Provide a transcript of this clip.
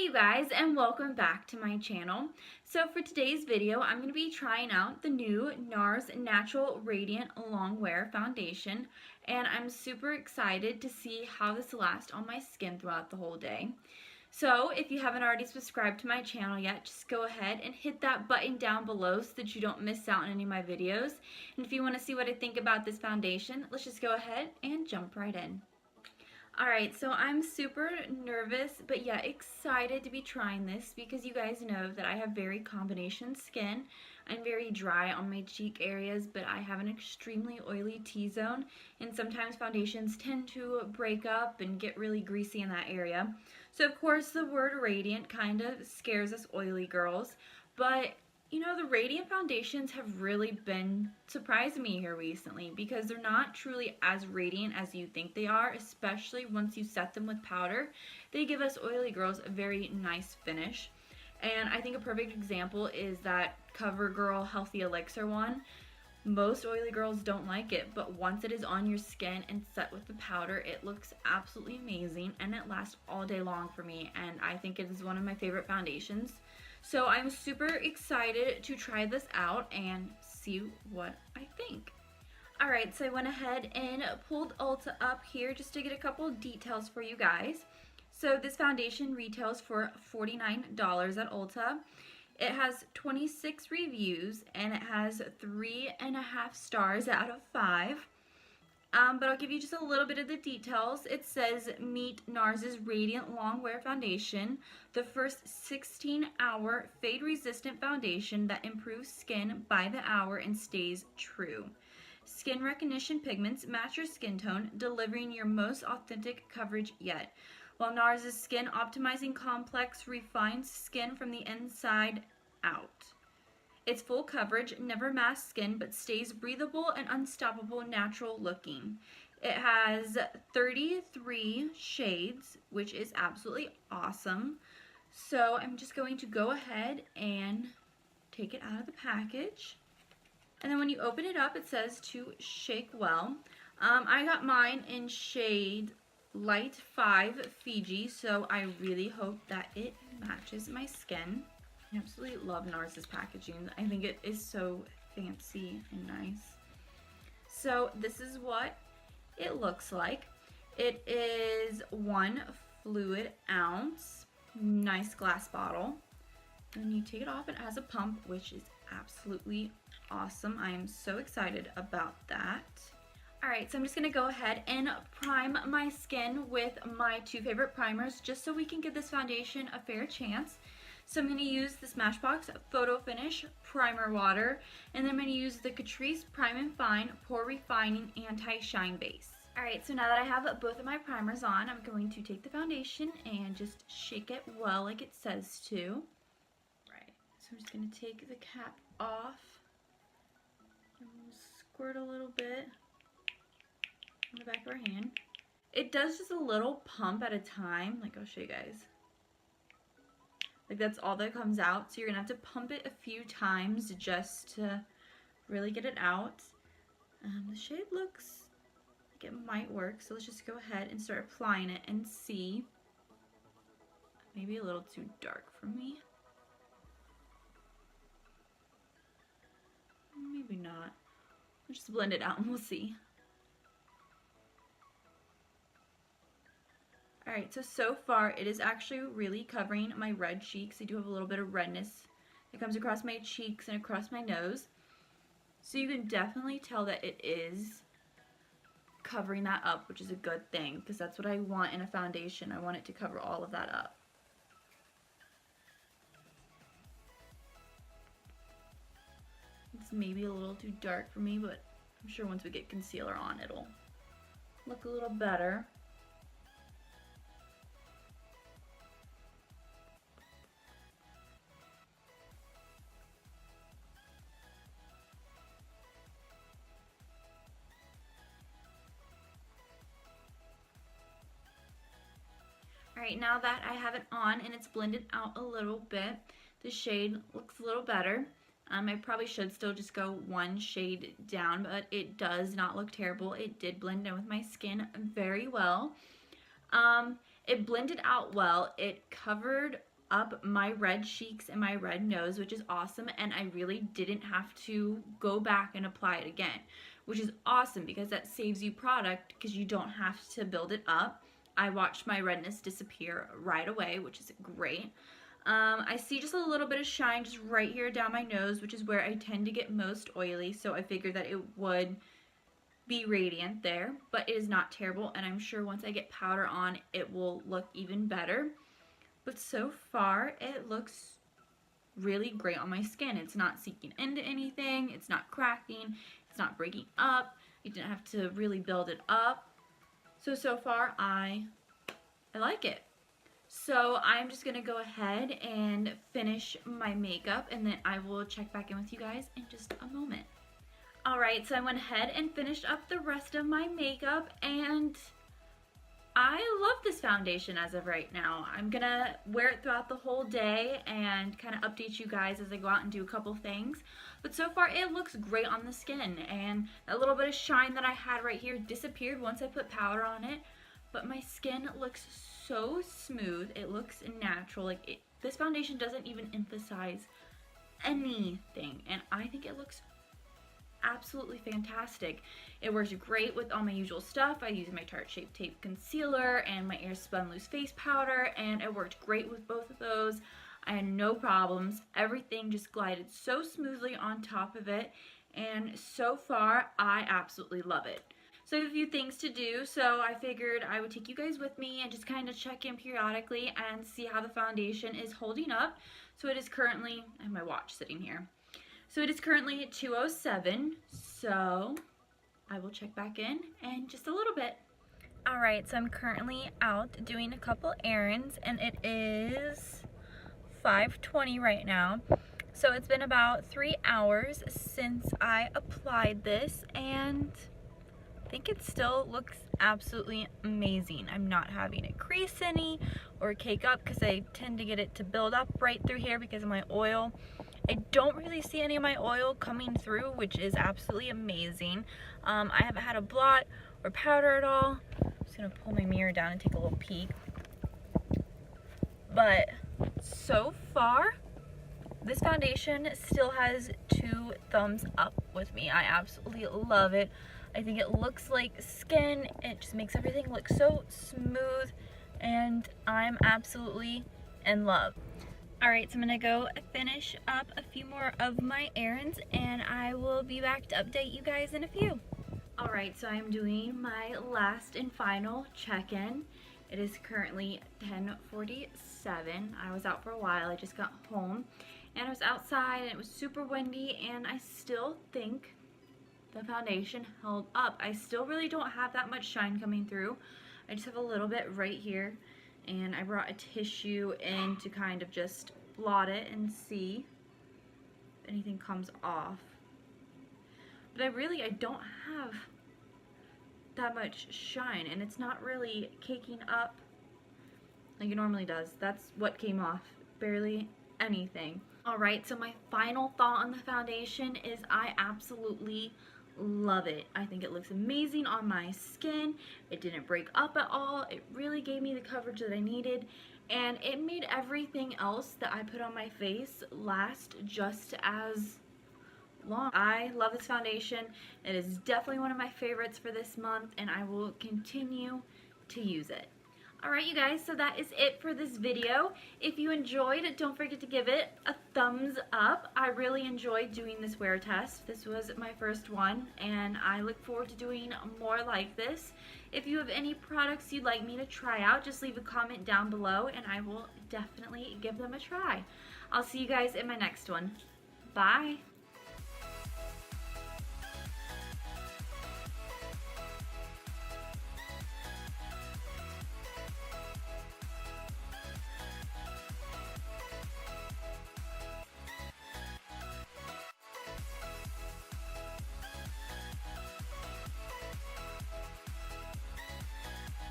Hey you guys, and welcome back to my channel. So for today's video, I'm going to be trying out the new NARS Natural Radiant Longwear Foundation, and I'm super excited to see how this lasts on my skin throughout the whole day. So if you haven't already subscribed to my channel yet, just go ahead and hit that button down below so that you don't miss out on any of my videos. And if you want to see what I think about this foundation, let's just go ahead and jump right in. Alright, so I'm super nervous, but yeah, excited to be trying this because you guys know that I have very combination skin. I'm very dry on my cheek areas, but I have an extremely oily T-zone, and sometimes foundations tend to break up and get really greasy in that area. So of course the word radiant kind of scares us oily girls, but you know, the Radiant foundations have really been surprising me here recently because they're not truly as radiant as you think they are, especially once you set them with powder. They give us oily girls a very nice finish. And I think a perfect example is that CoverGirl Healthy Elixir one. Most oily girls don't like it, but once it is on your skin and set with the powder, it looks absolutely amazing and it lasts all day long for me, and I think it is one of my favorite foundations. So I'm super excited to try this out and see what I think. Alright, so I went ahead and pulled Ulta up here just to get a couple details for you guys. So this foundation retails for $49 at Ulta. It has 26 reviews and it has 3.5 stars out of 5. But I'll give you just a little bit of the details. It says, meet NARS's Radiant Longwear Foundation, the first 16-hour fade-resistant foundation that improves skin by the hour and stays true. Skin recognition pigments match your skin tone, delivering your most authentic coverage yet. While NARS's Skin Optimizing Complex refines skin from the inside out. Its full coverage never masks skin but stays breathable and unstoppable natural looking. It has 33 shades, which is absolutely awesome. So I'm just going to go ahead and take it out of the package. And then when you open it up, it says to shake well. I got mine in shade Light 5 Fiji, so I really hope that it matches my skin. I absolutely love NARS's packaging. I think it is so fancy and nice. So this is what it looks like. It is 1 fluid ounce. Nice glass bottle. And you take it off, it has a pump, which is absolutely awesome. I am so excited about that. Alright, so I'm just going to go ahead and prime my skin with my two favorite primers just so we can give this foundation a fair chance. So I'm going to use the Smashbox Photo Finish Primer Water, and then I'm going to use the Catrice Prime and Fine Pore Refining Anti-Shine Base. Alright, so now that I have both of my primers on, I'm going to take the foundation and just shake it well like it says to. Right, so I'm just going to take the cap off and squirt a little bit on the back of our hand. It does just a little pump at a time, like I'll show you guys. Like that's all that comes out, so you're gonna have to pump it a few times just to really get it out. The shade looks like it might work, so let's just go ahead and start applying it and see. Maybe a little too dark for me. Maybe not. We'll just blend it out and we'll see. Alright, so far it is actually really covering my red cheeks. I do have a little bit of redness that comes across my cheeks and across my nose. So you can definitely tell that it is covering that up, which is a good thing because that's what I want in a foundation. I want it to cover all of that up. It's maybe a little too dark for me, but I'm sure once we get concealer on it'll look a little better. Alright, now that I have it on and it's blended out a little bit, the shade looks a little better. I probably should still just go one shade down, but it does not look terrible. It did blend in with my skin very well. It blended out well. It covered up my red cheeks and my red nose, which is awesome, and I really didn't have to go back and apply it again, which is awesome because that saves you product because you don't have to build it up. I watched my redness disappear right away, which is great. I see just a little bit of shine just right here down my nose, which is where I tend to get most oily, so I figured that it would be radiant there, but it is not terrible, and I'm sure once I get powder on, it will look even better. But so far, it looks really great on my skin. It's not seeping into anything, it's not cracking, it's not breaking up, you didn't have to really build it up. So far, I like it. So I'm just going to go ahead and finish my makeup, and then I will check back in with you guys in just a moment. Alright, so I went ahead and finished up the rest of my makeup, and I love this foundation as of right now. I'm going to wear it throughout the whole day and kind of update you guys as I go out and do a couple things. But so far it looks great on the skin, and that little bit of shine that I had right here disappeared once I put powder on it. But my skin looks so smooth. It looks natural. Like this foundation doesn't even emphasize anything, and I think it looks absolutely fantastic. It works great with all my usual stuff. I use my Tarte Shape Tape Concealer and my Airspun Loose Face Powder, and it worked great with both of those. I had no problems. Everything just glided so smoothly on top of it, and so far I absolutely love it. So I have a few things to do, so I figured I would take you guys with me and just kind of check in periodically and see how the foundation is holding up. So it is currently, I have my watch sitting here. So it is currently at 2:07, so I will check back in just a little bit. Alright, so I'm currently out doing a couple errands, and it is 5:20 right now. So it's been about 3 hours since I applied this, and I think it still looks absolutely amazing. I'm not having it crease any or cake up because I tend to get it to build up right through here because of my oil. I don't really see any of my oil coming through, which is absolutely amazing. I haven't had a blot or powder at all. I'm just going to pull my mirror down and take a little peek. But so far, this foundation still has 2 thumbs up with me. I absolutely love it. I think it looks like skin. It just makes everything look so smooth, and I'm absolutely in love. Alright, so I'm going to go finish up a few more of my errands, and I will be back to update you guys in a few. Alright, so I'm doing my last and final check-in. It is currently 10:47. I was out for a while. I just got home, and I was outside, and it was super windy, and I still think the foundation held up. I still really don't have that much shine coming through. I just have a little bit right here, and I brought a tissue in to kind of just blot it and see if anything comes off. But I don't have that much shine, and it's not really caking up like it normally does. That's what came off, barely anything. Alright, so my final thought on the foundation is I absolutely love it. I think it looks amazing on my skin. It didn't break up at all. It really gave me the coverage that I needed, and it made everything else that I put on my face last just as long. I love this foundation. It is definitely one of my favorites for this month, and I will continue to use it. Alright, you guys, so that is it for this video. If you enjoyed, don't forget to give it a thumbs up. I really enjoyed doing this wear test. This was my first one, and I look forward to doing more like this. If you have any products you'd like me to try out, just leave a comment down below, and I will definitely give them a try. I'll see you guys in my next one. Bye!